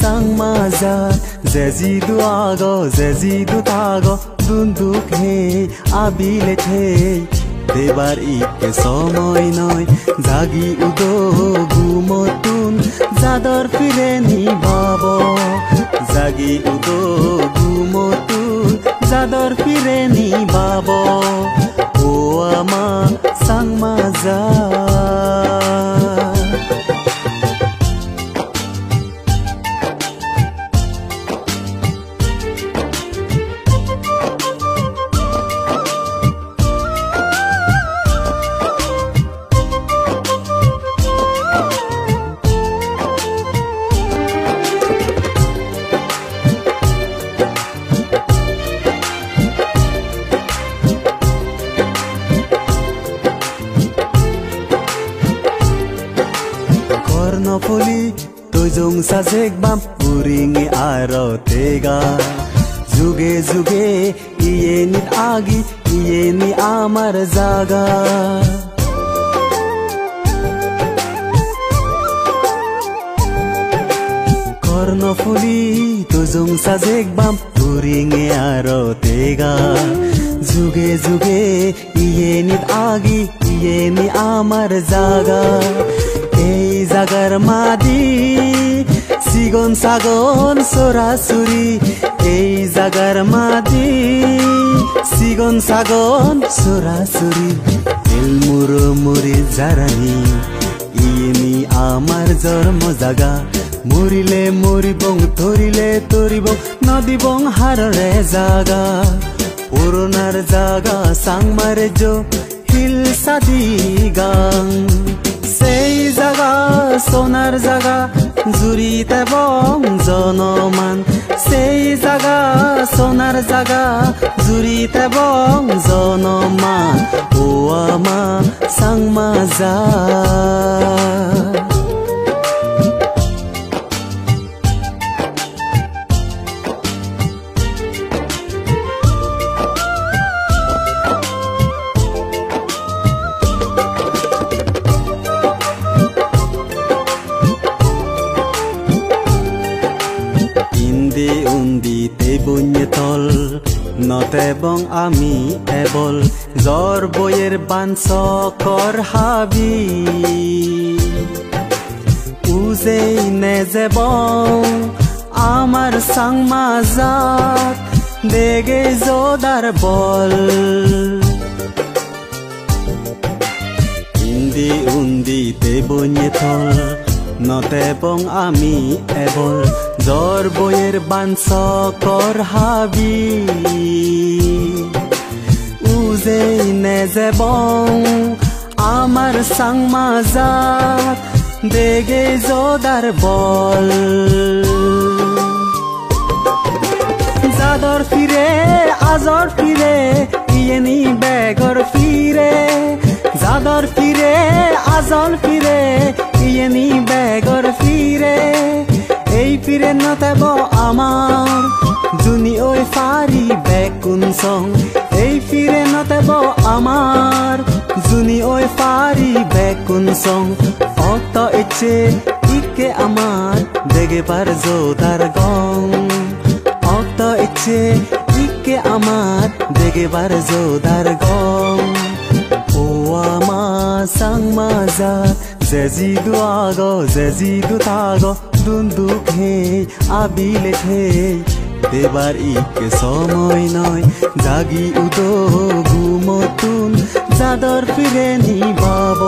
sang mazat zezidu ago zezidu tago dunduk he abile the দেবার ইকে সময় নয় জাগি উদো ঘুমতুন জাদর ফিরে নিভাব জাগি উদো ঘুমতুন জাদর ফিরে নিভাব ও আমা সাং মাজা Kornopoli tojong sajek bam uringi aro tega juge juge iye nit agi iye ni amar jaga Kornopoli tojong sajek bam uringi aro tega juge juge iye nit agi iye ni amar jaga এই জাগার মাদি সিগন সাগন সরাসরি এই জাগার মাদি সিগন সাগন সরাসরি তেল মুরো মুরি জারানি ইনি আমার জন্ম জাগা মরিলে মরিবং তরিলে তরিবং নদীবং হাররে জাগা পুরনার জাগা সাংমারে জো হিল সাদি গাং সেই জাগা সোনার জাগা জুড়িতে বং জনমান সেই জাগা সোনার জাগা জুড়িতে বং জনমান ও আমা সাং মাজা undi te bunye tol nate bong ami ebol jor boyer banso kor habi uzei neze bong amar sang mazat dege jodar bol indi undi te bunye tol nate bong ami ebol জর বইয়ের bunch কর হাবি উজেই নেজে বং আমার সাং মাজাত দেগে জোদার বল জাদর ফিরে আজর ফিরে ইয়েনি বেগর ফিরে জাদর ফিরে আজর ফিরে ইয়েনি বেগর ফিরে এই ফিরে নতেব আমার জুনি ওই ফারি বেকুন সং এই ফিরে নতেব আমার জুনি ওই ফারি বেকুন সং অত ইচ্ছে ইকে আমার দেগে পার জোদার গং অত ইচ্ছে ইকে আমার দেগে পার জোদার গং ও আমার সাং মাজা যেজিদু আগো যেজিদু তাগো দুন্দুক হে আবিলে হে দেবার ইকে সময় নয় জাগি উদো ঘুমতুন জাদর ফিরে নিভাব